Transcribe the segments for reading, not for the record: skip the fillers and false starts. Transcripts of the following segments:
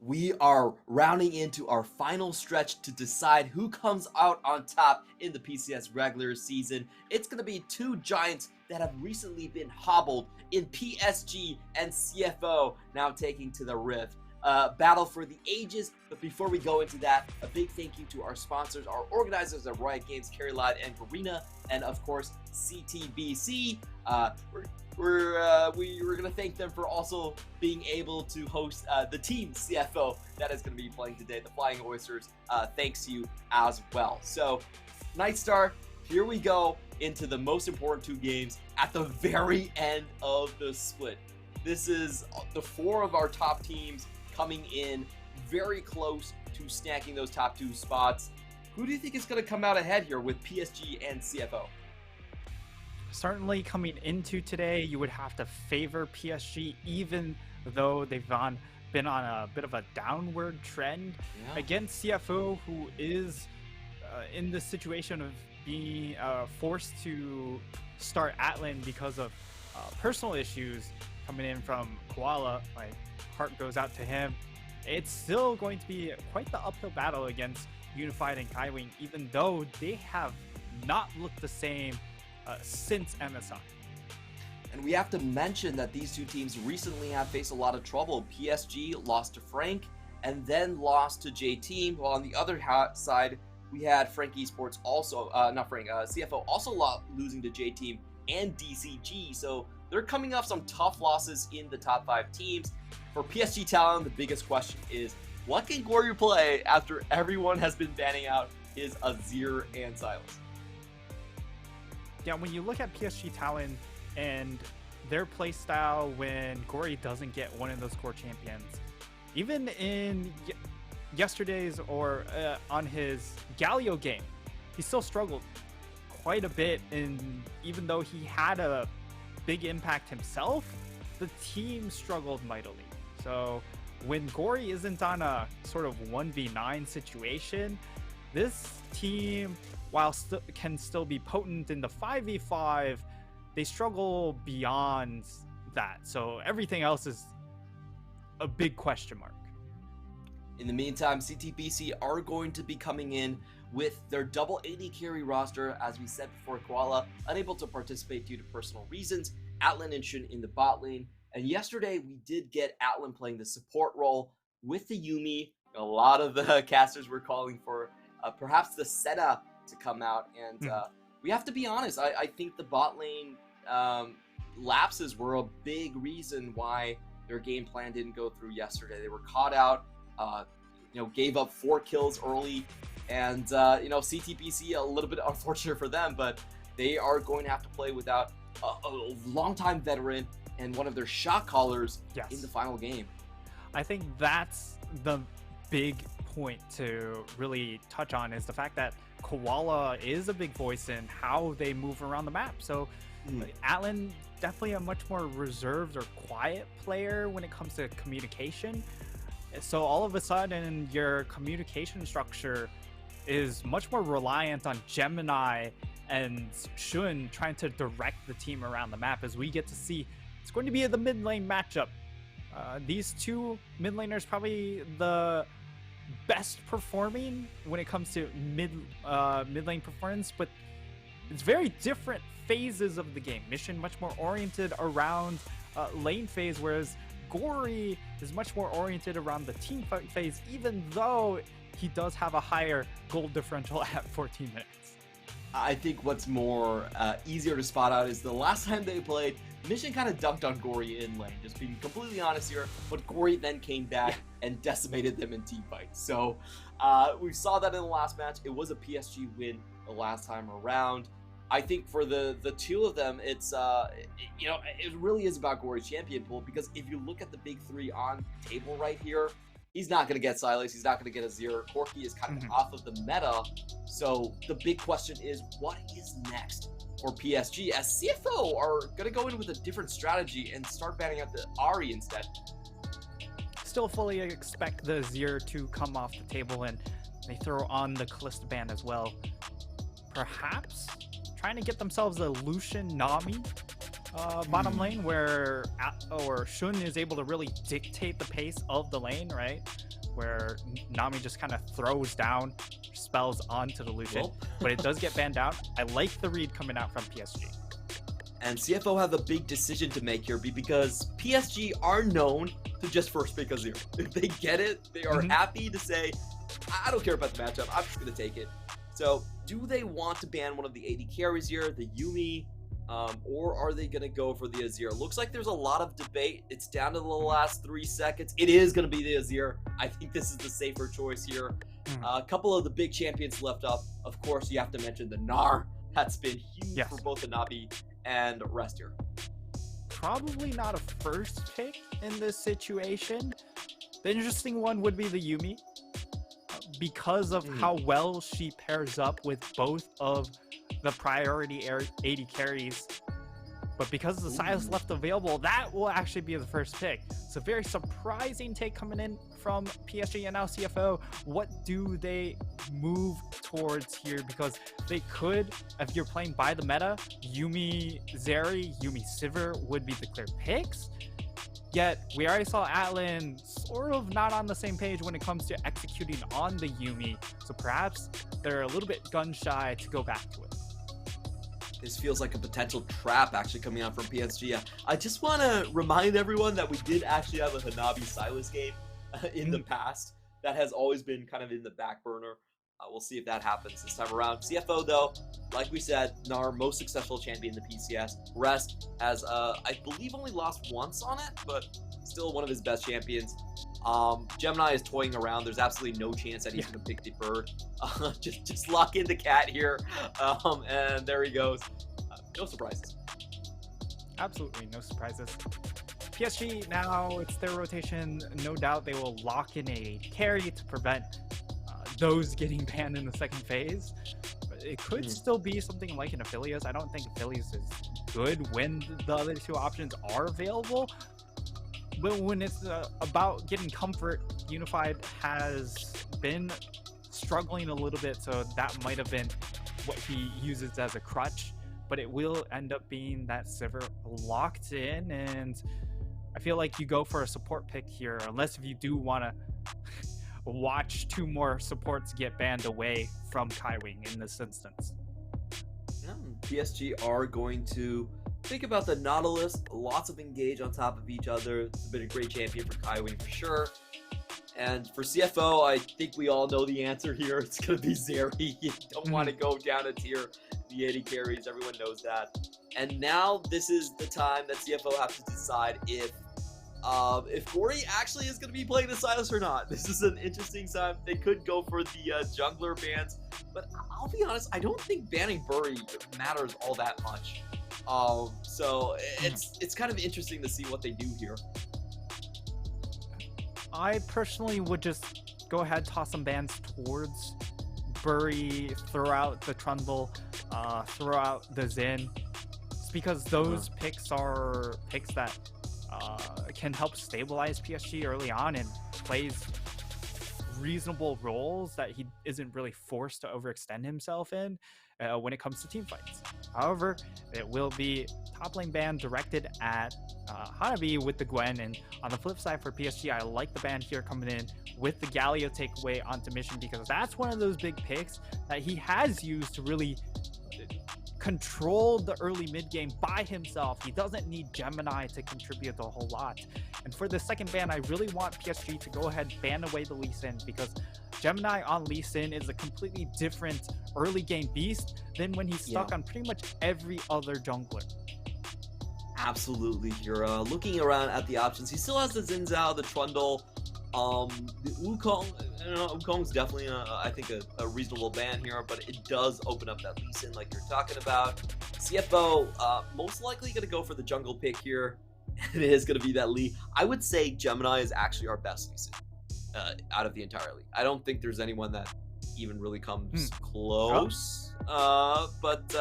we are rounding into our final stretch to decide who comes out on top in the PCS regular season. It's going to be two giants that have recently been hobbled in PSG and CFO now taking to the Rift. Battle for the ages. But before we go into that, a big thank you to our sponsors, our organizers of Riot Games, Carry Live, and Garena, and of course CTBC. We're gonna thank them for also being able to host the team CFO that is gonna be playing today, the Flying Oysters. Thanks to you as well. So, Nightstar, here we go into the most important two games at the very end of the split. This is the four of our top teams coming in very close to snacking those top two spots. Who do you think is going to come out ahead here with PSG and CFO? Certainly coming into today, you would have to favor PSG, even though they've been on a bit of a downward trend against CFO, who is in the situation of being forced to start Atlan because of personal issues coming in from Koala. My heart goes out to him. It's still going to be quite the uphill battle against Unified and Kaiwing, even though they have not looked the same since MSI. And we have to mention that these two teams recently have faced a lot of trouble. PSG lost to Frank and then lost to J-Team, while on the other side, we had Frank Esports also, CFO also losing to J-Team and DCG. So they're coming off some tough losses in the top 5 teams. For PSG Talon, the biggest question is, what can Goryu play after everyone has been banning out his Azir and Sylas? Yeah, when you look at PSG Talon and their playstyle when Gory doesn't get one of those core champions, even in yesterday's or on his Galio game, he still struggled quite a bit. And even though he had a big impact himself, the team struggled mightily. So when Gory isn't on a sort of 1v9 situation, this team, while can still be potent in the 5v5, they struggle beyond that. So everything else is a big question mark. In the meantime, CTBC are going to be coming in with their double AD carry roster. As we said before, Koala unable to participate due to personal reasons, Atlan and Shun in the bot lane. And yesterday we did get Atlan playing the support role with the Yuumi. A lot of the casters were calling for perhaps the Seta to come out, and we have to be honest, I think the bot lane lapses were a big reason why their game plan didn't go through yesterday. They were caught out, gave up 4 kills early, and CTBC, a little bit unfortunate for them, but they are going to have to play without a longtime veteran and one of their shot callers in the final game. I think that's the big point to really touch on, is the fact that Koala is a big voice in how they move around the map. So Atlan, definitely a much more reserved or quiet player when it comes to communication. So all of a sudden your communication structure is much more reliant on Gemini and Shun trying to direct the team around the map. As we get to see, it's going to be the mid lane matchup. These two mid laners probably the best performing when it comes to mid lane performance, but it's very different phases of the game. Mission much more oriented around lane phase, whereas Gory is much more oriented around the team fight phase, even though he does have a higher gold differential at 14 minutes. I think what's more easier to spot out is the last time they played, Mission kind of dunked on Gory in lane, just being completely honest here, but Gory then came back and decimated them in team fights. So we saw that in the last match. It was a PSG win the last time around. I think for the two of them, it's it really is about Gory's champion pool, because if you look at the big three on table right here, he's not going to get Sylas, he's not going to get Azir. Corki is kind of off of the meta. So the big question is, what is next for PSG, as CFO are going to go in with a different strategy and start banning out the Ahri instead? Still fully expect the Azir to come off the table, and they throw on the Kalista ban as well. Perhaps trying to get themselves a Lucian Nami bottom lane, where Shun is able to really dictate the pace of the lane, right? where Nami just kind of throws down spells onto the Lucian, but it does get banned out. I like the read coming out from PSG. And CFO have a big decision to make here because PSG are known to just first pick Azir. If they get it, they are happy to say, I don't care about the matchup, I'm just going to take it. So do they want to ban one of the AD carries here, the Yuumi, or are they going to go for the Azir? Looks like there's a lot of debate. It's down to the last 3 seconds. It is going to be the Azir. I think this is the safer choice here. A couple of the big champions left up. Of course, you have to mention the Gnar. That's been huge for both the Navi and rest here. Probably not a first pick in this situation. The interesting one would be the Yuumi, because of how well she pairs up with both of the priority AD carries. But because of the Sylas left available, that will actually be the first pick. It's a very surprising take coming in from PSG and now CFO. What do they move towards here? Because they could, if you're playing by the meta, Yuumi Zeri, Yuumi Sivir would be the clear picks. Yet, we already saw Atlan sort of not on the same page when it comes to executing on the Yuumi. So perhaps they're a little bit gun-shy to go back to it. This feels like a potential trap actually coming out from PSG. I just want to remind everyone that we did actually have a Hanabi Sylas game in the past. That has always been kind of in the back burner. We'll see if that happens this time around. CFO, though, like we said, our most successful champion in the PCS. Rest has, I believe, only lost once on it, but still one of his best champions. Gemini is toying around. There's absolutely no chance that he's going to pick the bird. Just lock in the cat here, and there he goes. No surprises. Absolutely no surprises. PSG, now it's their rotation. No doubt they will lock in a carry to prevent those getting banned in the second phase. But it could still be something like an Aphelios. I don't think Aphelios is good when the other two options are available. But when it's about getting comfort, Unified has been struggling a little bit, so that might have been what he uses as a crutch. But it will end up being that Sivir locked in, and I feel like you go for a support pick here, unless if you do want to watch 2 more supports get banned away from Kaiwing in this instance. PSG are going to think about the Nautilus. Lots of engage on top of each other. It's been a great champion for Kaiwing for sure. And for CFO, I think we all know the answer here. It's going to be Zeri. You don't want to go down a tier. The 80 carries, everyone knows that. And now this is the time that CFO have to decide if Gori actually is going to be playing the Sylas or not. This is an interesting time. They could go for the jungler bans, but I'll be honest, I don't think banning Buri matters all that much. So it's kind of interesting to see what they do here. I personally would just go ahead, toss some bans towards Buri, throw out the Trundle, throw out the Xin. It's because those picks are picks that can help stabilize PSG early on and plays reasonable roles that he isn't really forced to overextend himself in when it comes to team fights. However, it will be top lane ban directed at Hanabi with the Gwen, and on the flip side for PSG, I like the ban here coming in with the Galio takeaway onto mission, because that's one of those big picks that he has used to really control the early mid game by himself. He doesn't need Gemini to contribute a whole lot. And for the second ban, I really want PSG to go ahead and ban away the Lee Sin, because Gemini on Lee Sin is a completely different early game beast than when he's stuck on pretty much every other jungler. Absolutely. You're looking around at the options. He still has the Xin Zhao, the Trundle, the Wukong. Wukong's definitely I think a reasonable ban here, but it does open up that Lee Sin like you're talking about. CFO most likely going to go for the jungle pick here. It is going to be that Lee. I would say Gemini is actually our best Lee Sin out of the entire league. I don't think there's anyone that even really comes close. But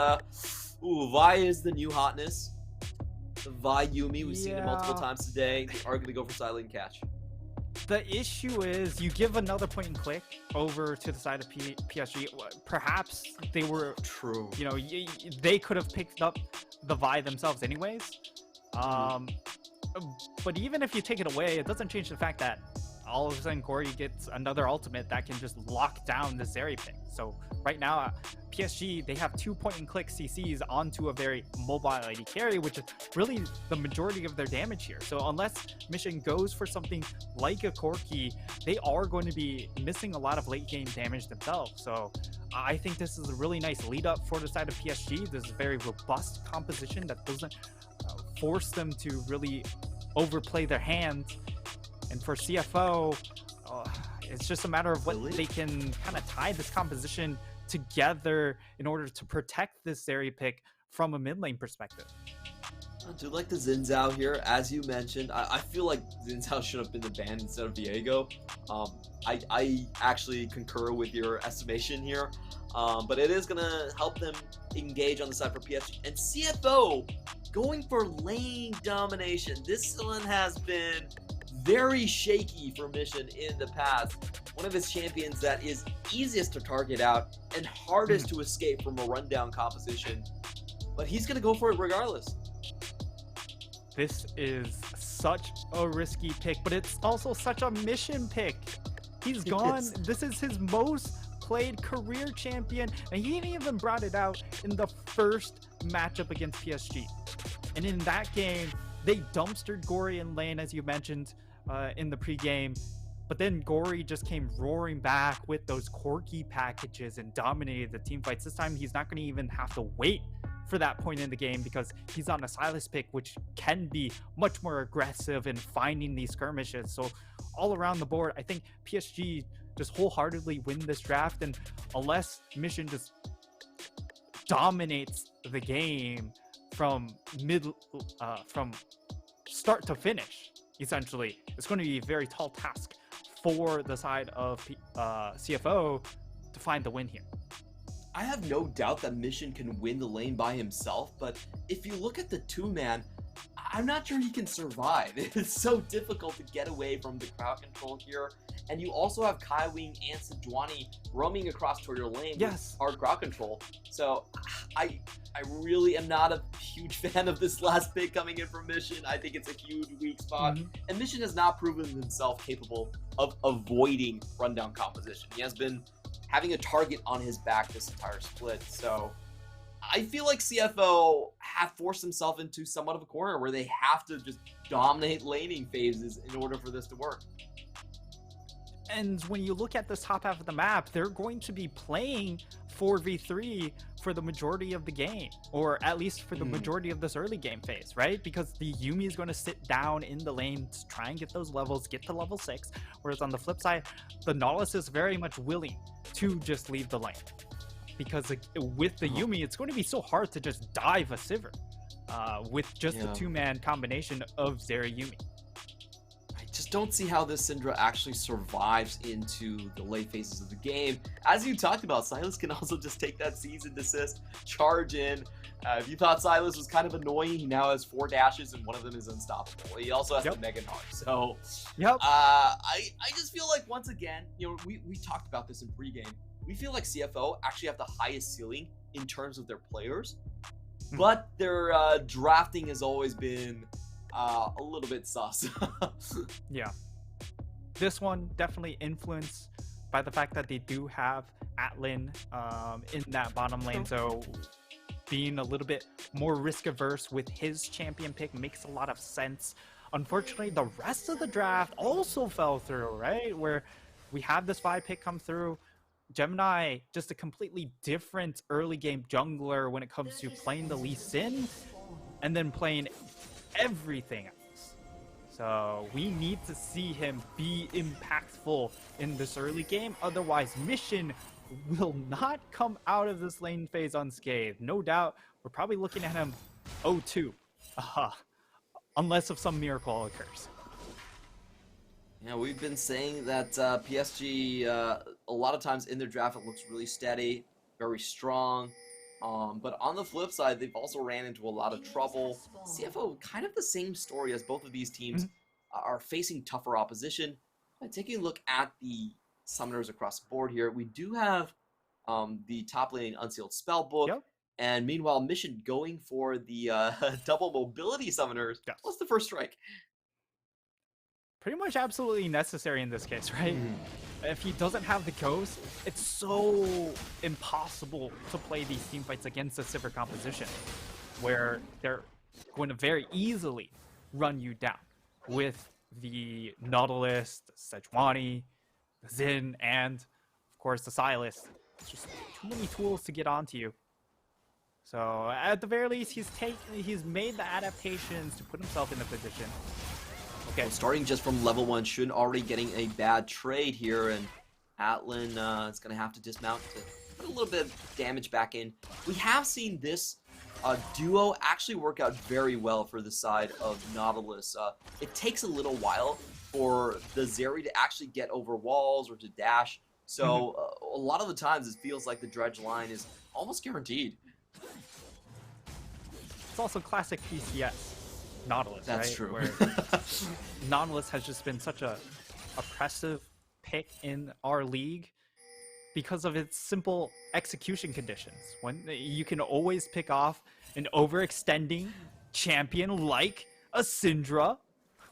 Vi is the new hotness. Vi Yuumi, we've seen it multiple times today. They are going to go for silent catch. The issue is you give another point and click over to the side of PSG. Perhaps they were true. You know, they could have picked up the Vi themselves anyways. But even if you take it away, it doesn't change the fact that all of a sudden Gory gets another ultimate that can just lock down the Zeri pick. So right now, PSG, they have 2 point and click CCs onto a very mobile AD carry, which is really the majority of their damage here. So unless Mission goes for something like a Corki, they are going to be missing a lot of late game damage themselves. So I think this is a really nice lead up for the side of PSG. This is a very robust composition that doesn't force them to really overplay their hands. And for CFO, it's just a matter of what they can kind of tie this composition together in order to protect this Zeri pick from a mid lane perspective. I do like the Xin Zhao here, as you mentioned. I feel like Xin Zhao should have been the ban instead of Viego. I actually concur with your estimation here, but it is going to help them engage on the side for PSG. And CFO going for lane domination. This one has been very shaky for Mission in the past. One of his champions that is easiest to target out and hardest to escape from a rundown composition. But he's going to go for it regardless. This is such a risky pick, but it's also such a Mission pick. He's gone. This is his most played career champion, and he even brought it out in the first matchup against PSG. And in that game, they dumpstered Gory in lane, as you mentioned in the pregame. But then Gory just came roaring back with those Corki packages and dominated the team fights. This time, he's not going to even have to wait for that point in the game because he's on a Sylas pick, which can be much more aggressive in finding these skirmishes. So all around the board, I think PSG just wholeheartedly win this draft. And unless Mission just dominates the game from start to finish, essentially, it's going to be a very tall task for the side of CFO to find the win here. I have no doubt that Mission can win the lane by himself, but if you look at the two-man, I'm not sure he can survive. It's so difficult to get away from the crowd control here. And you also have Kai Wing and Sejuani roaming across toward your lane with hard crowd control. So I really am not a huge fan of this last pick coming in from Mission. I think it's a huge weak spot. And Mission has not proven himself capable of avoiding rundown composition. He has been having a target on his back this entire split. So I feel like CFO have forced himself into somewhat of a corner where they have to just dominate laning phases in order for this to work. And when you look at this top half of the map, they're going to be playing 4v3 for the majority of the game, or at least for the majority of this early game phase, right? Because the Yuumi is going to sit down in the lane to try and get those levels, get to level 6, whereas on the flip side, the Nautilus is very much willing to just leave the lane. Because with the Yuumi, it's going to be so hard to just dive a Sivir with just a two-man combination of Zeri Yuumi. Just don't see how this Syndra actually survives into the late phases of the game. As you talked about, Sylas can also just take that season desist, charge in. If you thought Sylas was kind of annoying, he now has 4 dashes and one of them is unstoppable. He also has the Mega Gnar. So I just feel like, once again, we talked about this in pregame. We feel like CFO actually have the highest ceiling in terms of their players, but their drafting has always been a little bit sus. Yeah, this one definitely influenced by the fact that they do have Atlan in that bottom lane, so being a little bit more risk averse with his champion pick makes a lot of sense. Unfortunately, the rest of the draft also fell through, right? Where we have this 5 pick come through. Gemini, just a completely different early game jungler when it comes to playing the Lee Sin and then playing everything else. So we need to see him be impactful in this early game. Otherwise, Mission will not come out of this lane phase unscathed. No doubt, we're probably looking at him 0-2. Unless if some miracle occurs. Yeah, we've been saying that PSG, a lot of times in their draft, it looks really steady, very strong. But on the flip side, they've also ran into a lot of trouble. CFO, kind of the same story as both of these teams are facing tougher opposition. Taking a look at the summoners across the board here, we do have the top lane Unsealed Spellbook. And meanwhile, Mission going for the double mobility summoners. What's the first strike? pretty much absolutely necessary in this case, right? Mm. If he doesn't have the Ghost, it's so impossible to play these team fights against a Sivir composition, where they're going to very easily run you down with the Nautilus, the Sejuani, the Xin, and of course the Silas. It's just too many tools to get onto you. So at the very least, he's made the adaptations to put himself in the position. Okay, Well, starting just from level 1, Shun already getting a bad trade here, and Atlan is going to have to dismount to put a little bit of damage back in. We have seen this duo actually work out very well for the side of Nautilus. It takes a little while for the Zeri to actually get over walls or to dash, so a lot of the times it feels like the dredge line is almost guaranteed. it's also classic PCS. Nautilus, That's right? true. Where Nautilus has just been such a oppressive pick in our league because of its simple execution conditions. When you can always pick off an overextending champion like a Syndra.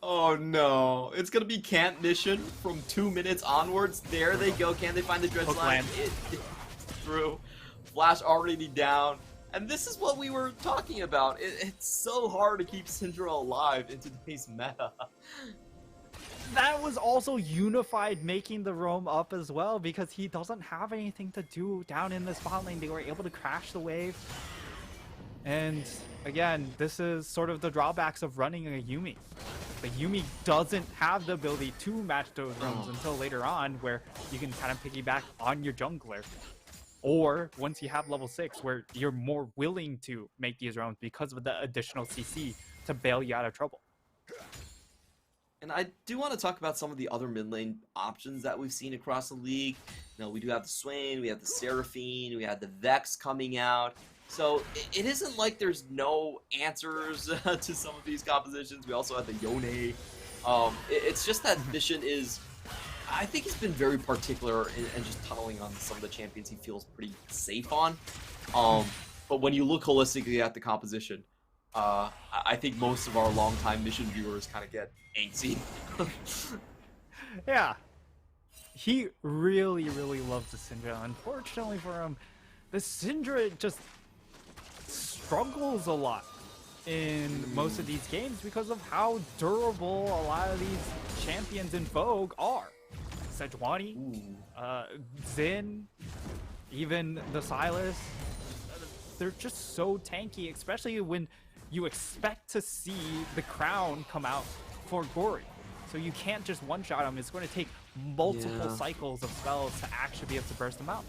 Oh no, it's gonna be camp mission from 2 minutes onwards. There they go. Can they find the dredge line? It's through. Flash already down. And this is what we were talking about. It's so hard to keep Syndra alive in today's meta. That was also Unified making the roam up as well, because he doesn't have anything to do down in this bot lane. They were able to crash the wave. And again, this is sort of the drawbacks of running a Yuumi. The Yuumi doesn't have the ability to match those roams until later on, where you can kind of piggyback on your jungler. Or once you have level 6, where you're more willing to make these rounds because of the additional CC to bail you out of trouble. And I do want to talk about some of the other mid lane options that we've seen across the league. You know, we do have the Swain, we have the Seraphine, we have the Vex coming out. So it isn't like there's no answers to some of these compositions. We also have the Yone. It's just that Mission is... I think he's been very particular in just tunneling on some of the champions he feels pretty safe on. But when you look holistically at the composition, I think most of our longtime Mission viewers kind of get antsy. Yeah. He really, really loves the Syndra. Unfortunately for him, the Syndra just struggles a lot in most of these games because of how durable a lot of these champions in Vogue are. Sejuani, Xin, even the Silas, they're just so tanky, especially when you expect to see the crown come out for Gory. So you can't just one-shot them. It's going to take multiple cycles of spells to actually be able to burst them out.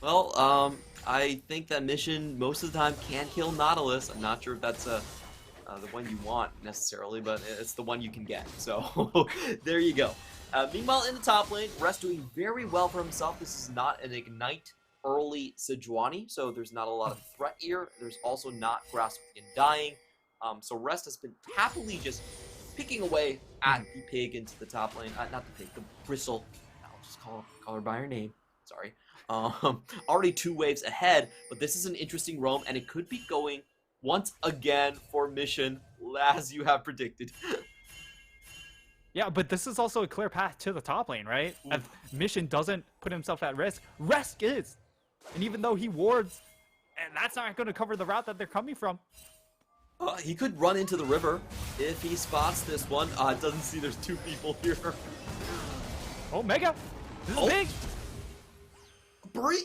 Well, I think that Mission most of the time can kill Nautilus. I'm not sure if that's the one you want necessarily, but it's the one you can get. So there you go. Meanwhile, in the top lane, Rest doing very well for himself. This is not an Ignite early Sejuani, so there's not a lot of threat here. There's also not Grasping and Dying. So Rest has been happily just picking away at the pig into the top lane. Not the pig, the Bristle. I'll just call her by her name. Sorry. Already 2 waves ahead, but this is an interesting roam, and it could be going once again for Mission, as you have predicted. Yeah, but this is also a clear path to the top lane, right? If Mission doesn't put himself at risk, Rest is. And even though he wards, and that's not going to cover the route that they're coming from. He could run into the river if he spots this one. It doesn't see there's 2 people here. Oh, Mega! This is big! Bree!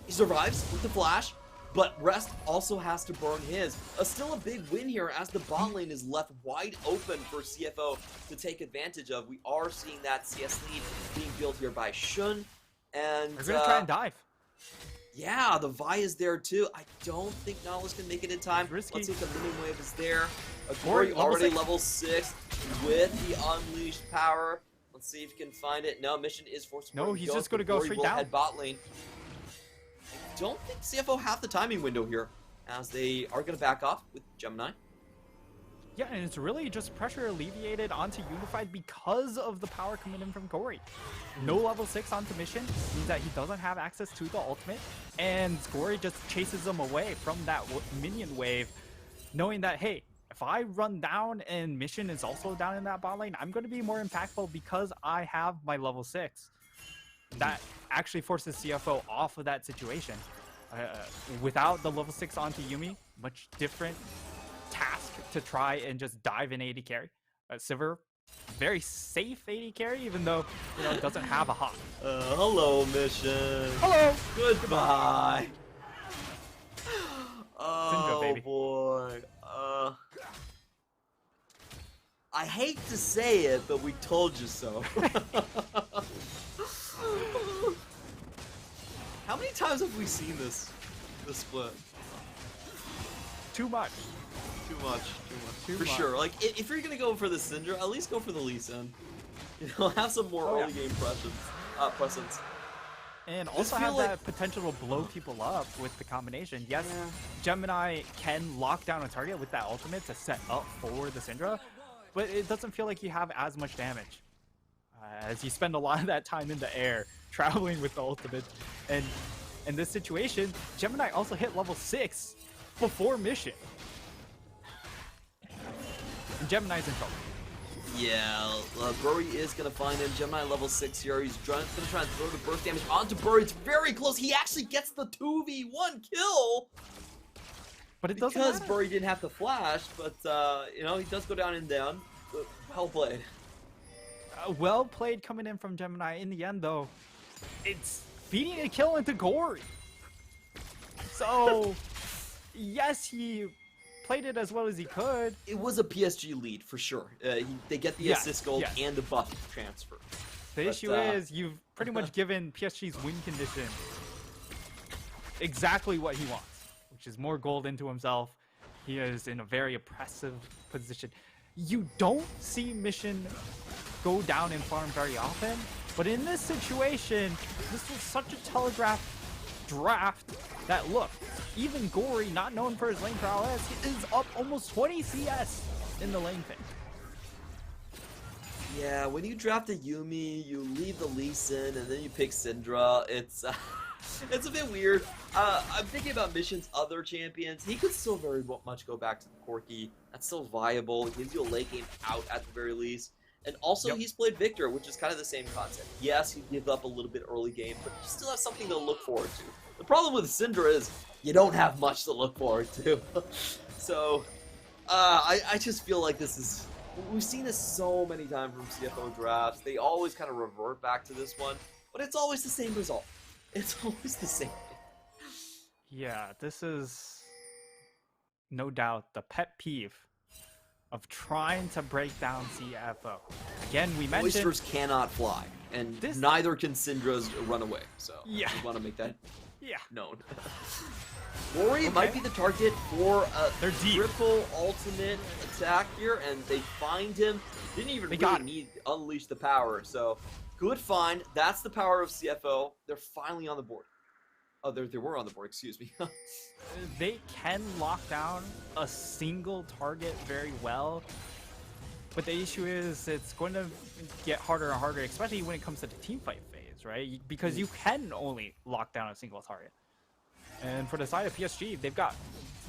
He survives with the flash, but Rest also has to burn his. Still a big win here as the bot lane is left wide open for CFO to take advantage of. We are seeing that CS lead being built here by Shun. And they're going to try and dive. Yeah, the Vi is there too. I don't think Nautilus can make it in time. Risky. Let's see if the minion wave is there. Gory already level 6 with the unleashed power. Let's see if he can find it. No, Mission is forced to No, he's just going to go straight down. Head bot lane. I don't think CFO have the timing window here, as they are going to back off with Gemini. Yeah, and it's really just pressure alleviated onto Unified because of the power coming in from Gory. No level 6 onto Mission means that he doesn't have access to the ultimate, and Gory just chases him away from that minion wave, knowing that, hey, if I run down and Mission is also down in that bot lane, I'm going to be more impactful because I have my level 6. That actually forces CFO off of that situation. Without the level 6 onto Yuumi, much different task to try and just dive in AD carry. Sivir, very safe AD carry, even though, you know, it doesn't have a hop. Hello, Mission. Hello. Goodbye. Syndra, baby. Boy. I hate to say it, but we told you so. How many times have we seen this split? Too much. Too much. For sure. Like, if you're gonna go for the Syndra, at least go for the Lee Sin. You know, have some more early game presence. And also have that potential to blow people up with the combination. Yes, Gemini can lock down a target with that ultimate to set up for the Syndra, but it doesn't feel like you have as much damage. As you spend a lot of that time in the air, traveling with the ultimate. And in this situation, Gemini also hit level 6 before Mission. And Gemini's in trouble. Yeah, Bury is going to find him. Gemini level 6 here. He's going to try and throw the burst damage onto Bury. It's very close. He actually gets the 2v1 kill. But it doesn't because matter. Bury didn't have to flash, but, you know, he does go down and down. Well played. Well played coming in from Gemini. In the end, though, it's feeding a kill into Gory. So, yes, he played it as well as he could. It was a PSG lead for sure. They get the assist gold and the buff transfer. The issue is you've pretty much given PSG's win condition exactly what he wants, which is more gold into himself. He is in a very oppressive position. You don't see Mission go down and farm very often, but in this situation, this was such a telegraphed draft that, look, even Gory, not known for his lane prowess, is up almost 20 CS in the lane phase. Yeah, when you draft a Yuumi, you leave the Lee Sin, and then you pick Syndra. It's it's a bit weird. I'm thinking about Mission's other champions. He could still very much go back to the Corki. That's still viable. It gives you a late game out at the very least. And also, he's played Victor, which is kind of the same concept. Yes, you give up a little bit early game, but you still have something to look forward to. The problem with Syndra is you don't have much to look forward to. So, I just feel like this is... We've seen this so many times from CFO drafts. They always kind of revert back to this one, but it's always the same result. It's always the same. Yeah, this is no doubt the pet peeve of trying to break down CFO. Again, we mentioned... Oysters cannot fly, and neither can Syndra's run away, so we want to make that known. Rory might be the target for a triple ultimate attack here, and they find him. Didn't even really need to unleash the power, so good find. That's the power of CFO. They're finally on the board. Oh, they were on the board, excuse me. They can lock down a single target very well, but the issue is it's going to get harder and harder, especially when it comes to the teamfight phase, right? Because you can only lock down a single target. And for the side of PSG, they've got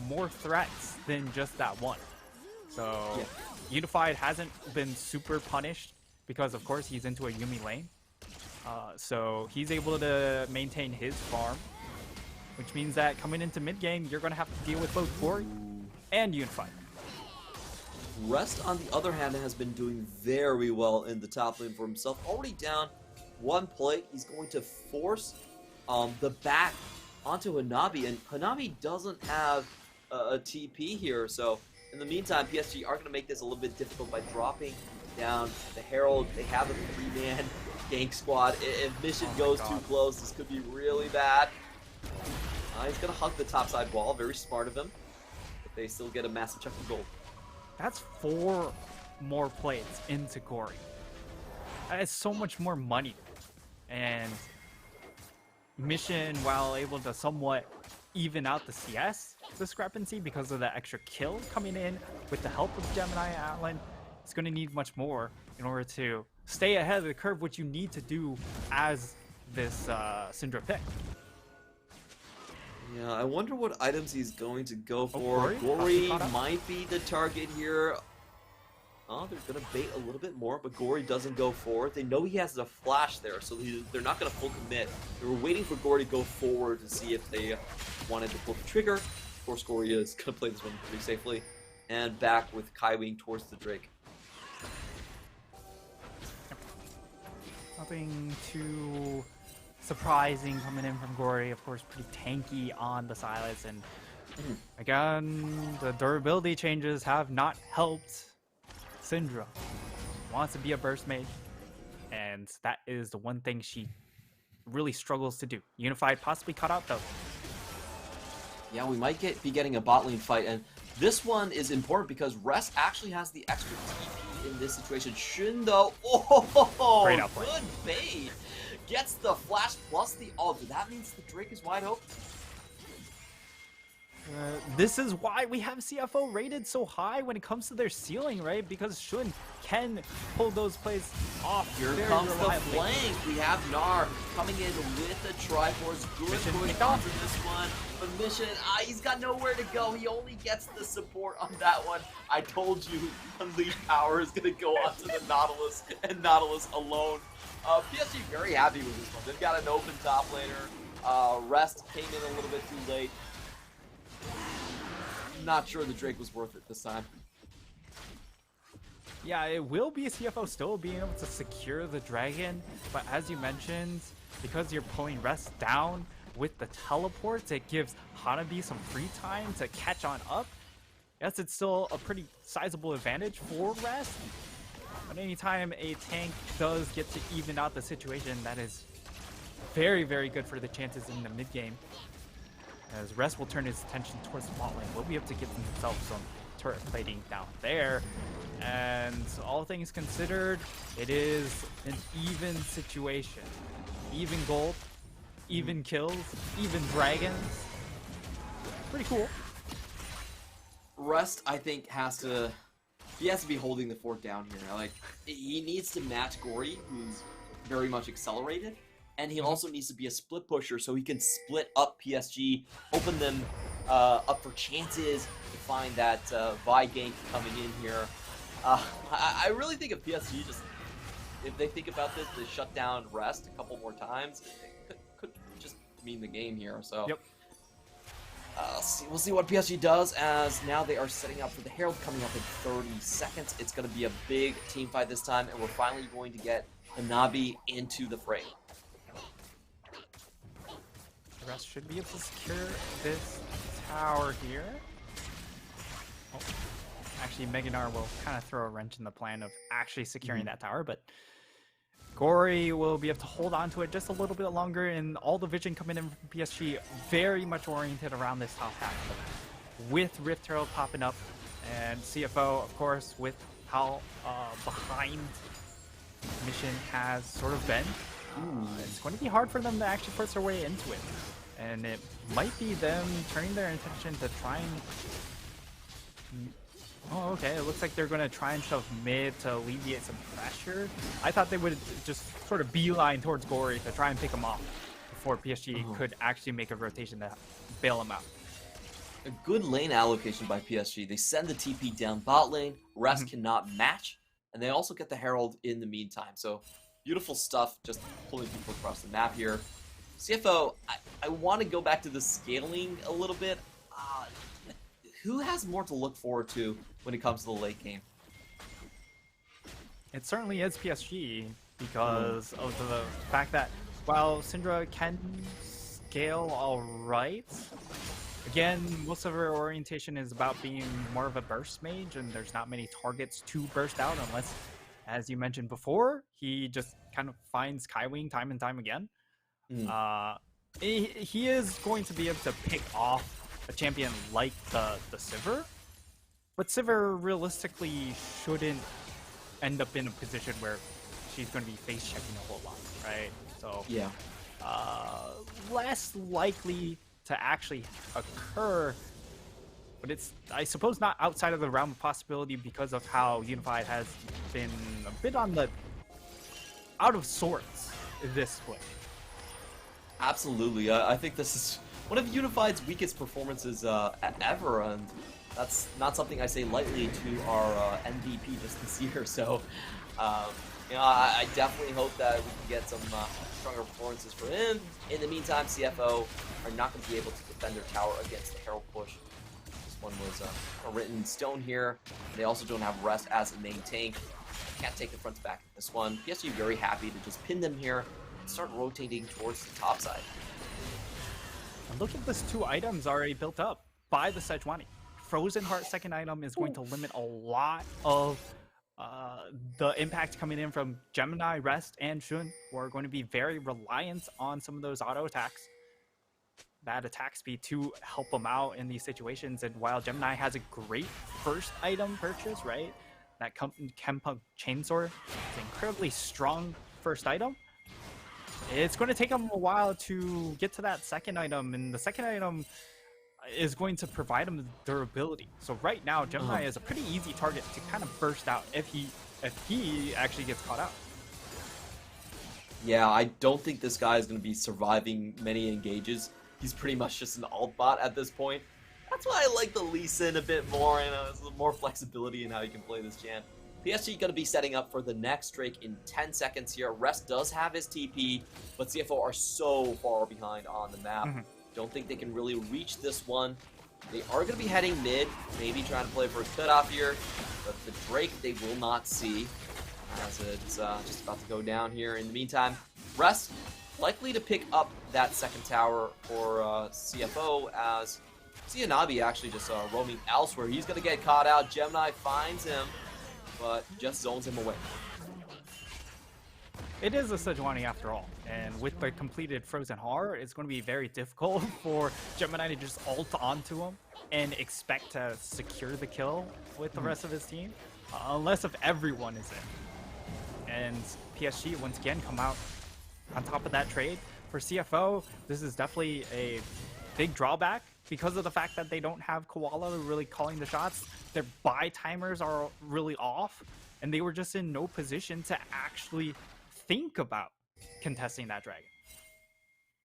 more threats than just that one. So Unified hasn't been super punished because, of course, he's into a Yuumi lane. So he's able to maintain his farm, which means that coming into mid game, you're going to have to deal with both Gory and Unified. Rest, on the other hand, has been doing very well in the top lane for himself. Already down one play. He's going to force the back onto Hanabi, and Hanabi doesn't have a TP here, so in the meantime, PSG are going to make this a little bit difficult by dropping down the Herald. They have a 3-man gank squad. If Mission goes too close, this could be really bad. He's going to hug the topside wall, very smart of him, but they still get a massive chunk of gold. That's 4 more plates into Gory. That is so much more money, and Mission, while able to somewhat even out the CS discrepancy because of the extra kill coming in with the help of Gemini and Atlan, is going to need much more in order to stay ahead of the curve, which you need to do as this Syndra pick. Yeah, I wonder what items he's going to go for. Gory? Gory Caught up? might be the target here. Oh, they're going to bait a little bit more, but Gory doesn't go forward. They know he has a flash there, so they're not going to full commit. They were waiting for Gory to go forward to see if they wanted to pull the trigger. Of course, Gory is going to play this one pretty safely. And back with Kaiwing towards the Drake. Nothing too surprising coming in from Gory. Of course, pretty tanky on the Silas. And again, the durability changes have not helped Syndra. Wants to be a burst mage. And that is the one thing she really struggles to do. Unified possibly caught out though. Yeah, we might be getting a bot lane fight, and this one is important because Rest actually has the extra TP in this situation. Shun, though, oh, Great outplay. Good bait. Gets the flash plus the ult. That means the Drake is wide open. This is why we have CFO rated so high when it comes to their ceiling, right? Because Shun can pull those plays off. Here very comes the reliably. flank. We have Gnar coming in with the Triforce. Good Mission push picked on off. for this one. But Mission, he's got nowhere to go. He only gets the support on that one. I told you Unleash Power is going to go onto the Nautilus and Nautilus alone. PSG very happy with this one. They've got an open top laner. Rest came in a little bit too late. Not sure the Drake was worth it this time. Yeah, it will be a CFO still being able to secure the dragon, but as you mentioned, because you're pulling Rest down with the teleports, it gives Hanabi some free time to catch on up. Yes, it's still a pretty sizable advantage for Rest, but anytime a tank does get to even out the situation, that is very, very good for the chances in the mid game. As Rest will turn his attention towards the bot lane, will be able to get himself some turret plating down there. And all things considered, it is an even situation. Even gold, even kills, even dragons. Pretty cool. Rest, I think, has to be holding the fort down here. Like, he needs to match Gory, who's very much accelerated. And he also needs to be a split pusher so he can split up PSG, open them up for chances to find that Vi gank coming in here. I really think if PSG if they think about this, they shut down Rest a couple more times, it could just mean the game here. So Yep. we'll see what PSG does, as now they are setting up for the Herald coming up in 30 seconds. It's going to be a big team fight this time, and we're finally going to get Hanabi into the fray. The Rest should be able to secure this tower here. Oh, actually, Meganar will kind of throw a wrench in the plan of actually securing that tower, but Gory will be able to hold on to it just a little bit longer, and all the vision coming in from PSG very much oriented around this top half. With Rift Herald popping up, and CFO, of course, with how behind Mission has sort of been. It's going to be hard for them to actually force their way into it. And it might be them turning their attention to try and... Oh, okay. It looks like they're going to try and shove mid to alleviate some pressure. I thought they would just sort of beeline towards Gory to try and pick him off before PSG could actually make a rotation to bail him out. A good lane allocation by PSG. They send the TP down bot lane. Rest cannot match. And they also get the Herald in the meantime. So beautiful stuff, just pulling people across the map here. CFO, I want to go back to the scaling a little bit. Who has more to look forward to when it comes to the late game? It certainly is PSG because of the fact that while Syndra can scale alright, again, most of her orientation is about being more of a burst mage, and there's not many targets to burst out unless, as you mentioned before, he just kind of finds Kaiwing time and time again. He is going to be able to pick off a champion like the Sivir, but Sivir realistically shouldn't end up in a position where she's going to be face checking a whole lot, right? So Yeah. Less likely to actually occur, but it's, I suppose, not outside of the realm of possibility because of how Unified has been a bit on the out of sorts this split. Absolutely. I think this is one of Unified's weakest performances ever, and that's not something I say lightly to our MVP just this year. So, you know, I definitely hope that we can get some stronger performances for him. In the meantime, CFO are not going to be able to defend their tower against the Herald push. This one was written in stone here. They also don't have Rest as a main tank. Can't take the fronts back in this one. PSG very happy to just pin them here and start rotating towards the top side. And look at this, 2 items already built up by the Sejuani. Frozen Heart second item is going to limit a lot of the impact coming in from Gemini, Rest, and Shun, who are going to be very reliant on some of those auto attacks, bad attack speed to help them out in these situations. And while Gemini has a great first item purchase, right? That Kempunk Chainsaw is an incredibly strong first item. It's going to take them a while to get to that second item, and the second item is going to provide him durability. So right now, Gemini is a pretty easy target to kind of burst out if he actually gets caught out. Yeah, I don't think this guy is going to be surviving many engages. He's pretty much just an alt bot at this point. That's why I like the Lee Sin a bit more, you know, there's more flexibility in how you can play this champ. PSG going to be setting up for the next Drake in 10 seconds here. Rest does have his TP, but CFO are so far behind on the map. Don't think they can really reach this one. They are going to be heading mid, maybe trying to play for a cutoff here, but the Drake they will not see as it's just about to go down here. In the meantime, Rest likely to pick up that second tower for CFO as Nabi actually just roaming elsewhere. He's going to get caught out. Gemini finds him, but just zones him away. It is a Sejuani after all, and with the completed Frozen Heart, it's going to be very difficult for Gemini to just ult onto him and expect to secure the kill with the rest of his team, unless if everyone is in. And PSG once again come out on top of that trade. For CFO, this is definitely a big drawback because of the fact that they don't have Koala really calling the shots. Their buy timers are really off, and they were just in no position to actually think about contesting that dragon.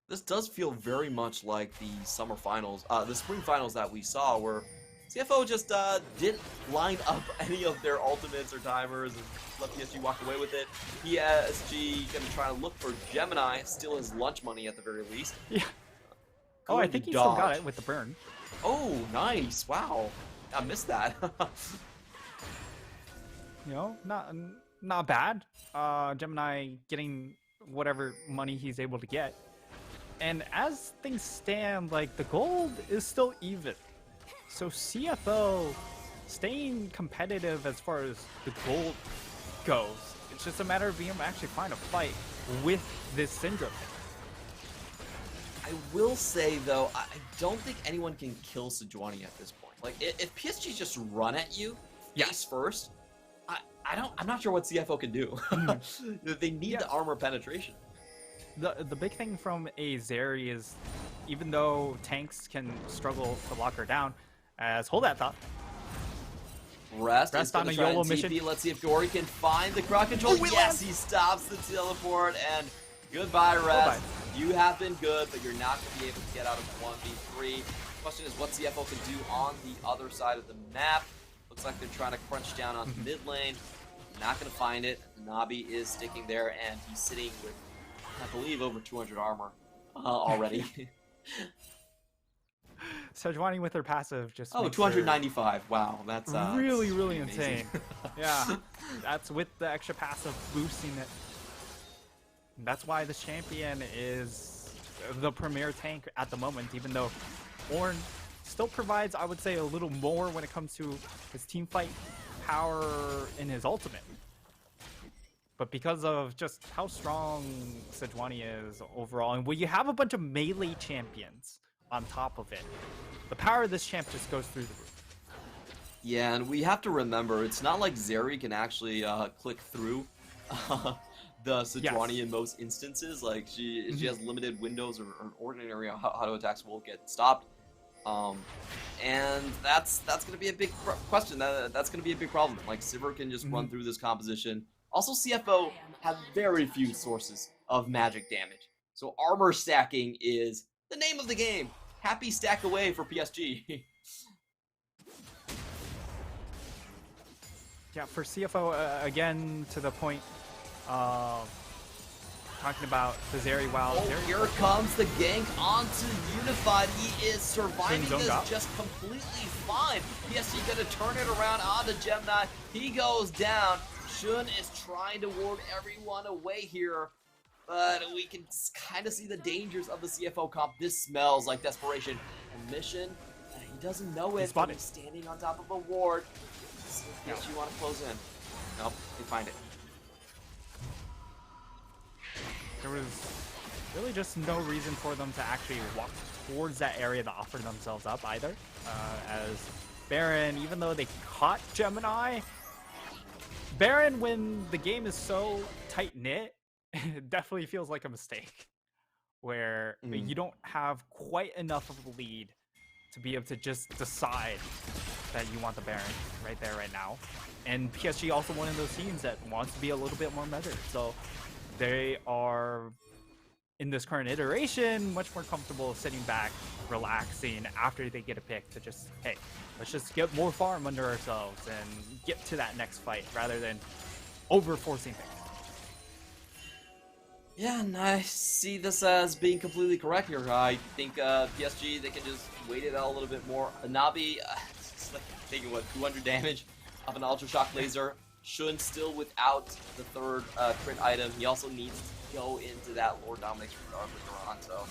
This does feel very much like the summer finals, the spring finals that we saw, where CFO just didn't line up any of their ultimates or timers and let PSG walk away with it. PSG gonna try to look for Gemini, steal his lunch money at the very least. Yeah. Oh, I think he still got it with the burn. Oh, nice! Wow, I missed that. You know, not bad. Gemini getting whatever money he's able to get. And as things stand, like, the gold is still even. So CFO staying competitive as far as the gold goes. It's just a matter of being able to actually find a fight with this Syndrome. I will say, though, I don't think anyone can kill Sejuani at this point. Like, if PSG just run at you face first, I'm not sure what CFO can do. They need the armor penetration. The big thing from a Zeri is, even though tanks can struggle to lock her down, as hold that thought. Rest is on a YOLO mission. Let's see if Gory can find the crowd control. Yes, he stops the teleport, and goodbye, Rest. Goodbye. You have been good, but you're not going to be able to get out of 1v3. Question is what CFO can do on the other side of the map. Looks like they're trying to crunch down on mid lane. Not going to find it. Nabi is sticking there, and he's sitting with, I believe, over 200 armor already. Sejuani with her passive just 295. Wow, that's really, really insane. Yeah, that's with the extra passive boosting it. That's why this champion is the premier tank at the moment, even though Ornn still provides, I would say, a little more when it comes to his team fight power in his ultimate. But because of just how strong Sejuani is overall, and when you have a bunch of melee champions on top of it, the power of this champ just goes through the roof. Yeah, and we have to remember, it's not like Zeri can actually click through the Sejuani in most instances. Like, she has limited windows, or ordinary auto attacks will get stopped. And that's going to be a big question. That's going to be a big problem. Like, Sivir can just run through this composition. Also, CFO have very few sources of magic damage. So armor stacking is the name of the game. happy stack away for PSG. Yeah, for CFO, again, to the point, talking about the Zeri WoW. Oh, here comes the gank onto Unified. He is surviving this just completely fine. PSG gonna turn it around onto Gemini. He goes down. Shun is trying to ward everyone away here, but we can kind of see the dangers of the CFO comp. This smells like desperation. And Mission, he doesn't know it, but he's standing on top of a ward. Yes, you want to close in. Nope, they find it. There was really just no reason for them to actually walk towards that area to offer themselves up either. As Baron, even though they caught Gemini, Baron, when the game is so tight-knit, it definitely feels like a mistake. Where you don't have quite enough of a lead to be able to just decide that you want the Baron right there, right now. And PSG also one of those teams that wants to be a little bit more measured. So they are, in this current iteration, much more comfortable sitting back, relaxing after they get a pick to just, hey, let's just get more farm under ourselves and get to that next fight rather than over-forcing things. Yeah, and I see this as being completely correct here. I think PSG, they can just wait it out a little bit more. Hanabi, it's like taking, what, 200 damage of an Ultra Shock Laser. Shun still without the third crit item. He also needs to go into that Lord Dominic's regardless around, so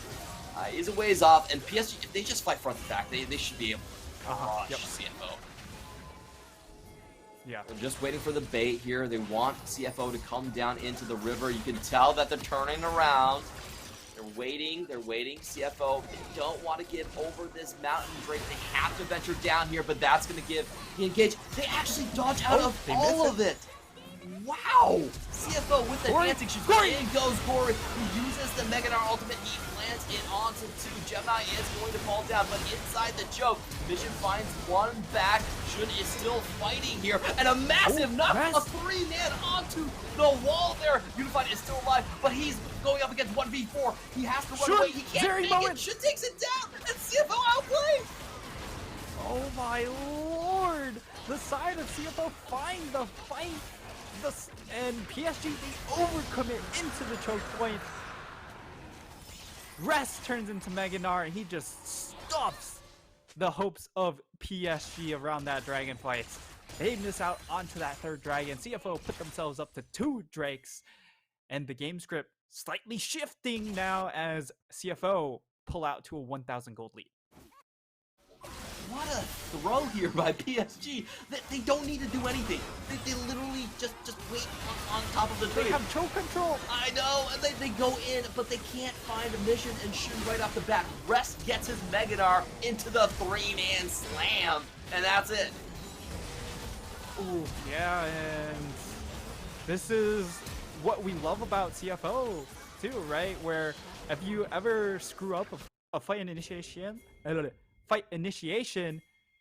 he's a ways off. And PSG, if they just fight front to back, they should be able to crush CFO. Yeah. They're just waiting for the bait here. They want CFO to come down into the river. You can tell that they're turning around. They're waiting. CFO, they don't want to give over this mountain Drake. They have to venture down here, but that's going to give the engage. They actually dodge out of all of it. Wow! CFO with the dancing shoes. In goes Gory. He uses the Meganar ultimate. He plants it onto two. Gemini is going to fall down, but inside the choke, Mission finds one back. Shun is still fighting here. And a massive knock, a 3-man onto the wall there. Unified is still alive, but he's going up against 1v4. He has to run away. He can't make it. Shun takes it down, and CFO outplays. Oh my lord! The side of CFO find the fight. And PSG, they overcommit into the choke point. Rest turns into Meganar, and he just stops the hopes of PSG around that dragon fight. They miss out onto that third dragon. CFO put themselves up to 2 Drakes, and the game script slightly shifting now as CFO pull out to a 1,000 gold lead. What a throw here by PSG. They don't need to do anything. They literally just wait on top of the trade. They have choke control. I know, and they go in, but they can't find a mission and shoot right off the bat. Rest gets his Megadar into the 3-man slam, and that's it. Ooh, yeah, and this is what we love about CFO too, right? Where if you ever screw up a fight initiation,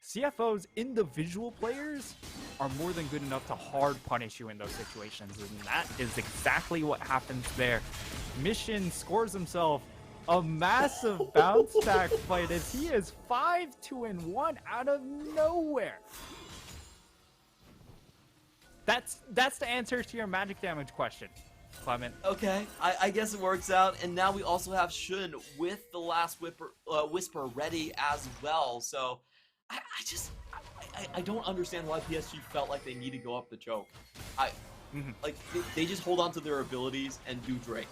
CFO's individual players are more than good enough to hard punish you in those situations, and that is exactly what happens there. Mission scores himself a massive bounce back fight as he is 5-2-1 out of nowhere. That's the answer to your magic damage question, Clement. Okay, I guess it works out, and now we also have Shun with the last whisper ready as well. So I don't understand why PSG felt like they need to go up the choke. Like they just hold on to their abilities and do Drake.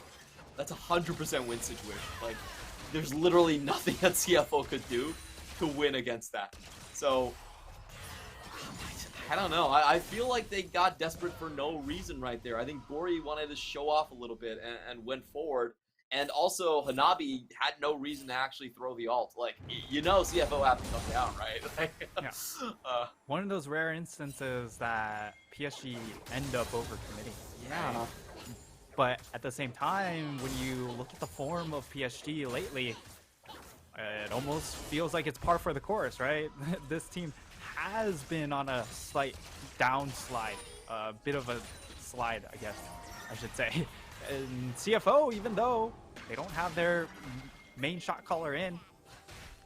That's a 100% win situation. Like there's literally nothing that CFO could do to win against that. So I don't know. I feel like they got desperate for no reason right there. I think Gory wanted to show off a little bit and went forward. And also, Hanabi had no reason to actually throw the ult. Like, you know CFO had to come down, right? Yeah. One of those rare instances that PSG end up overcommitting. Yeah. Right? But at the same time, when you look at the form of PSG lately, it almost feels like it's par for the course, right? This team has been on a slight downslide, a bit of a slide, I guess I should say. And CFO, even though they don't have their main shot caller in,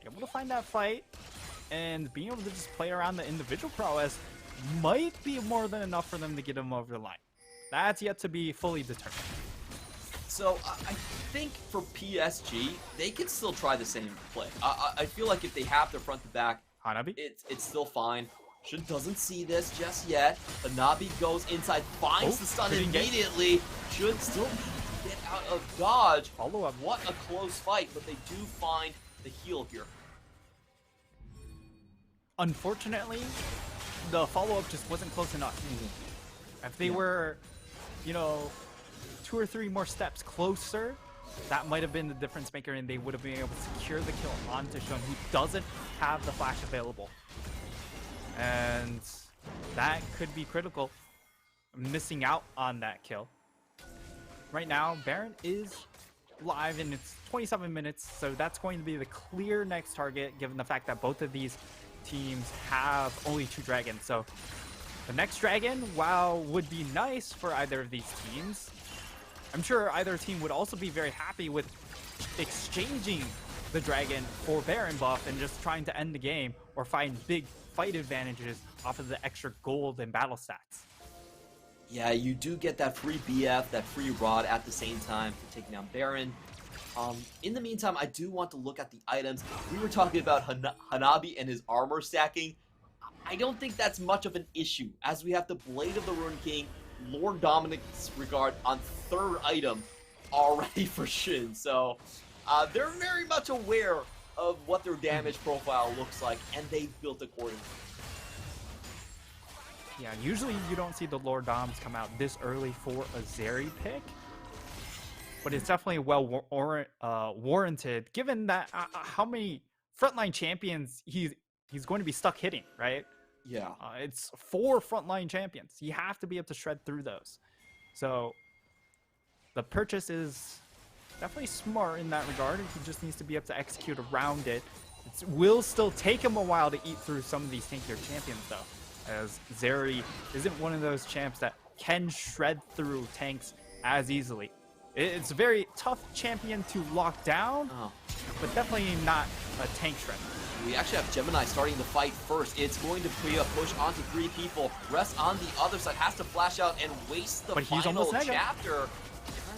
able to find that fight, and being able to just play around the individual prowess might be more than enough for them to get him over the line. That's yet to be fully determined. So I think for PSG, they can still try the same play. I feel like if they have their front to back, Hanabi? it's still fine. Shun doesn't see this just yet. Hanabi goes inside, finds the stun immediately. Should still get out of dodge. Follow up. What a close fight, but they do find the heal here. Unfortunately, the follow-up just wasn't close enough. If they were, you know, 2 or 3 more steps closer, that might have been the difference maker, and they would have been able to secure the kill onto Shun, who doesn't have the flash available. And that could be critical, missing out on that kill. Right now, Baron is live and it's 27 minutes, so that's going to be the clear next target, given the fact that both of these teams have only 2 dragons. So the next dragon, while would be nice for either of these teams, I'm sure either team would also be very happy with exchanging the dragon for Baron buff and just trying to end the game or find big fight advantages off of the extra gold and battle stats. Yeah, you do get that free BF, that free rod at the same time for taking down Baron. In the meantime, I do want to look at the items. We were talking about Hanabi and his armor stacking. I don't think that's much of an issue, as we have the Blade of the Ruined King, Lord Dominic's Regard on 3rd item already for Shin. So they're very much aware of what their damage profile looks like, and they've built accordingly. Yeah, usually you don't see the Lord Doms come out this early for a Zeri pick, but it's definitely well warranted, given that how many frontline champions he's going to be stuck hitting, right? Yeah. It's 4 frontline champions. You have to be able to shred through those. So the purchase is definitely smart in that regard. He just needs to be able to execute around it. It will still take him a while to eat through some of these tankier champions, though, as Zeri isn't one of those champs that can shred through tanks as easily. It's a very tough champion to lock down, but definitely not a tank shredder. We actually have Gemini starting the fight first. It's going to be a push onto 3 people. Rest on the other side has to flash out and waste the final chapter. Are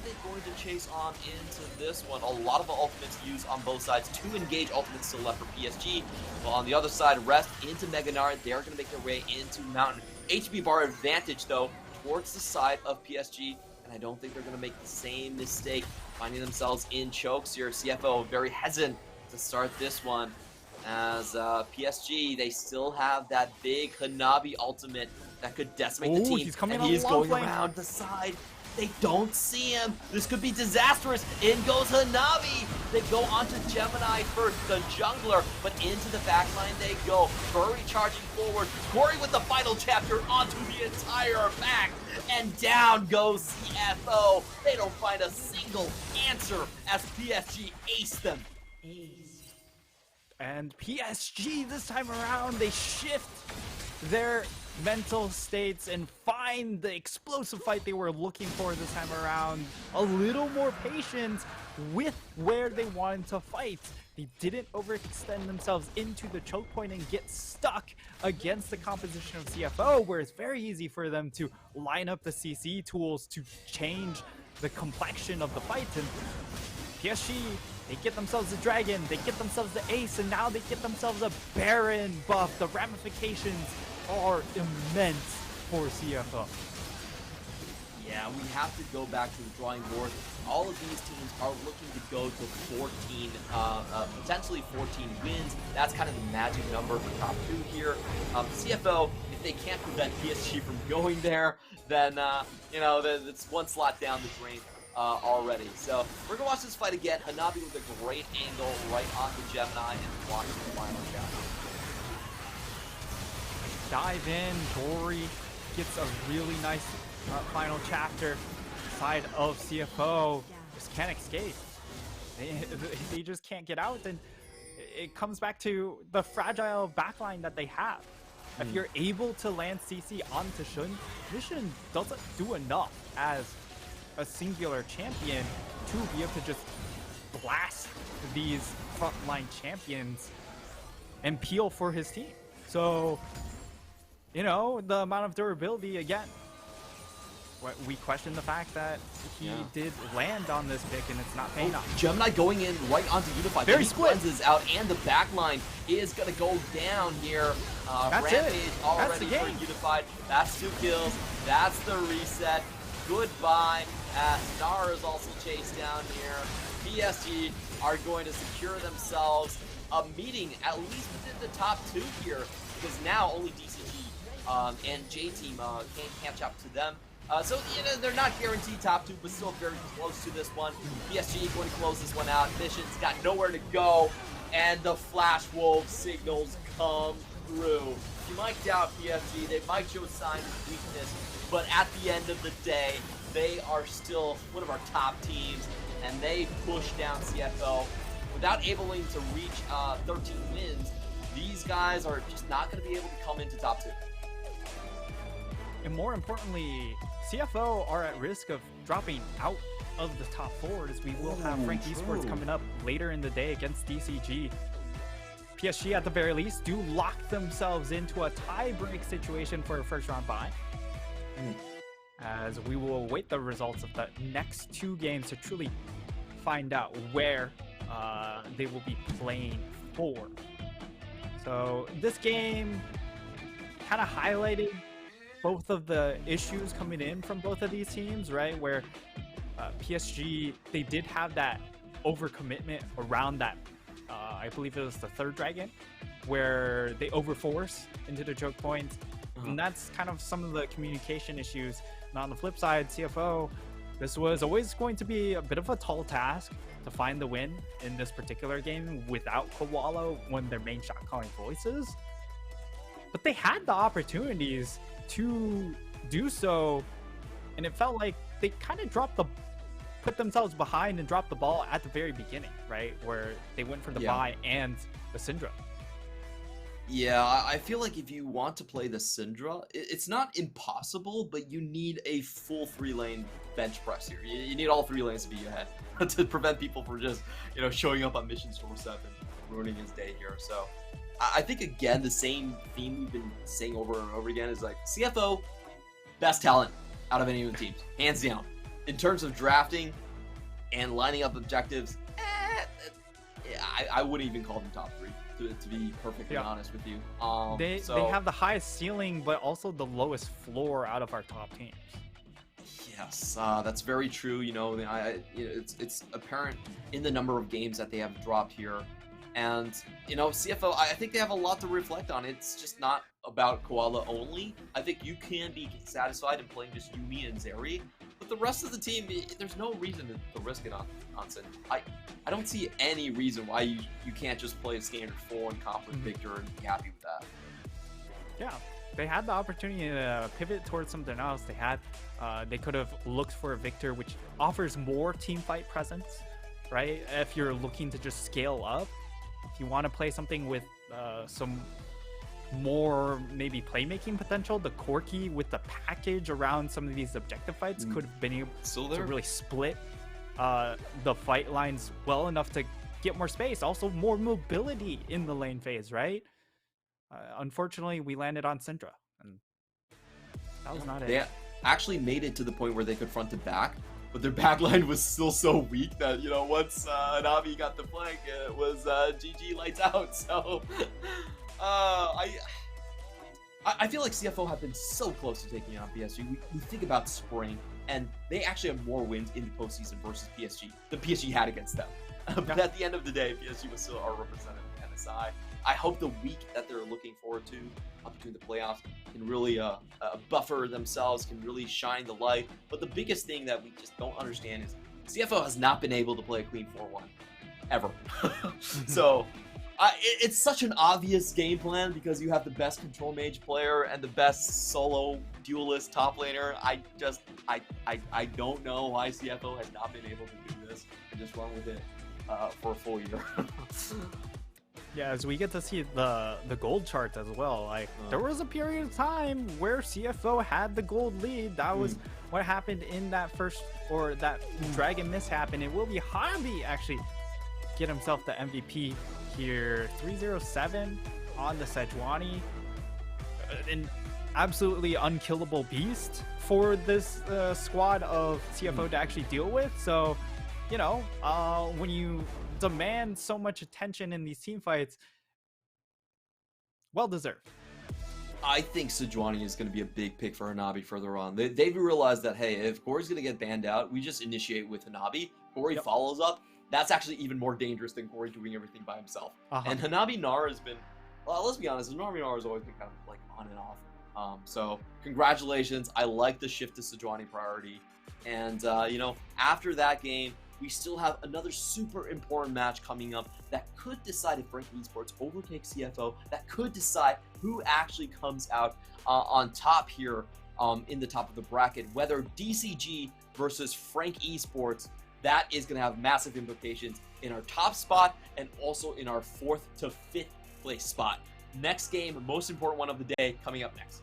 they going to chase on into this one? A lot of ultimates used on both sides. 2 engage ultimates still left for PSG. While on the other side, Rest into Mega Gnar. They're going to make their way into Mountain. HP bar advantage, though, towards the side of PSG. And I don't think they're going to make the same mistake, finding themselves in chokes here. CFO very hesitant to start this one. As PSG, they still have that big Hanabi ultimate that could decimate the team. He's going around the side. They don't see him. This could be disastrous. In goes Hanabi. They go onto Gemini first, the jungler, but into the backline they go. Furry charging forward. Corey with the final chapter onto the entire back. And down goes CFO. They don't find a single answer as PSG ace them. And PSG, this time around, they shift their mental states and find the explosive fight they were looking for this time around. A little more patience with where they wanted to fight. They didn't overextend themselves into the choke point and get stuck against the composition of CFO, where it's very easy for them to line up the CC tools to change the complexion of the fight. And PSG, they get themselves a dragon, they get themselves the ace, and now they get themselves a Baron buff. The ramifications are immense for CFO. Yeah, we have to go back to the drawing board. All of these teams are looking to go to 14, potentially 14 wins. That's kind of the magic number for top 2 here. CFO, if they can't prevent PSG from going there, then, you know, it's one slot down the drain already. So we're going to watch this fight again. Hanabi with a great angle right onto Gemini and watch the final chapter. Dive in. Dory gets a really nice final chapter. Side of CFO just can't escape. They just can't get out, and it comes back to the fragile backline that they have. If you're able to land CC onto Shun, Shun doesn't do enough as a singular champion to be able to just blast these frontline champions and peel for his team. So, you know, the amount of durability, again, we question the fact that he did land on this pick and it's not paying off. Gemini going in right onto Unified. Very split. Cleanses out, and the backline is going to go down here. That's Rampage it. already That's the for game. Unified. That's 2 kills. That's the reset. Goodbye. Star is also chased down here. PSG are going to secure themselves a meeting, at least within the top 2 here, because now only DCG and J-Team can't catch up to them. So, you know, they're not guaranteed top 2, but still very close to this one. PSG going to close this one out. Mission's got nowhere to go, and the Flash Wolf signals come through. You might doubt PSG, they might show signs of weakness, but at the end of the day, they are still one of our top teams, and they push down CFO. Without able to reach 13 wins, these guys are just not going to be able to come into top 2. And more importantly, CFO are at risk of dropping out of the top 4 as we will have Frank Esports coming up later in the day against DCG. PSG, at the very least, do lock themselves into a tie-break situation for a first-round bye. As we will await the results of the next 2 games to truly find out where they will be playing for. So this game kind of highlighted both of the issues coming in from both of these teams, right? Where PSG, they did have that overcommitment around that, I believe it was the 3rd dragon, where they overforce into the choke points. And that's kind of some of the communication issues. And on the flip side, CFO, this was always going to be a bit of a tall task to find the win in this particular game without Koala, one of their main shot calling voices. But they had the opportunities to do so, and it felt like they kind of put themselves behind and dropped the ball at the very beginning, right? Where they went for the bye and the Syndra. Yeah, I feel like if you want to play the Syndra, it's not impossible, but you need a full 3-lane bench press here. You need all 3 lanes to be ahead to prevent people from just, you know, showing up on missions 4/7, ruining his day here. So I think, again, the same theme we've been saying over and over again is like CFO, best talent out of any of the teams, hands down. In terms of drafting and lining up objectives, I wouldn't even call them top 3. To be perfectly honest with you. They have the highest ceiling, but also the lowest floor out of our top teams. Yes, that's very true. You know, it's apparent in the number of games that they have dropped here. And, you know, CFO, I think they have a lot to reflect on. It's just not about Koala only. I think you can be satisfied in playing just Yumi and Zeri. But the rest of the team, there's no reason to risk it on Sin. I don't see any reason why you can't just play a standard 4 and comp with Victor and be happy with that. Yeah, they had the opportunity to pivot towards something else. They could have looked for a Victor, which offers more team fight presence, right? If you're looking to just scale up, if you want to play something with some more maybe playmaking potential, the Corki with the package around some of these objective fights could have been able to really split the fight lines well enough to get more space, also more mobility in the lane phase, right? Unfortunately, we landed on Syndra, and that was not it. They actually made it to the point where they could front to back, but their backline was still so weak that, you know, once Navi got the flank, it was GG lights out. So I feel like CFO have been so close to taking on PSG. We think about spring, and they actually have more wins in the postseason versus PSG than PSG had against them. But at the end of the day, PSG was still our representative NSI. I hope the week that they're looking forward to up between the playoffs can really buffer themselves, can really shine the light. But the biggest thing that we just don't understand is CFO has not been able to play a clean 4-1 ever. So it's such an obvious game plan because you have the best control mage player and the best solo duelist top laner. I don't know why CFO has not been able to do this and just run with it for a full year. Yeah, as we get to see the gold charts as well, like there was a period of time where CFO had the gold lead. That was what happened in that first, or that dragon mishap, and it will be Harvey actually get himself the MVP here. 307 on the Sejuani. An absolutely unkillable beast for this squad of CFO to actually deal with. So, you know, when you demand so much attention in these team fights, well deserved. I think Sejuani is going to be a big pick for Hanabi further on. They've realized that, hey, if Corey's going to get banned out, we just initiate with Hanabi. Corey follows up. That's actually even more dangerous than Corey doing everything by himself. And Hanabi Nara has been, well, let's be honest, Hanabi Nara has always been kind of like on and off. So congratulations. I like the shift to Sejuani priority. And, you know, after that game, we still have another super important match coming up that could decide if Frank Esports overtakes CFO, that could decide who actually comes out on top here in the top of the bracket, whether DCG versus Frank Esports. That is going to have massive implications in our top spot and also in our 4th to 5th place spot. Next game, most important one of the day, coming up next.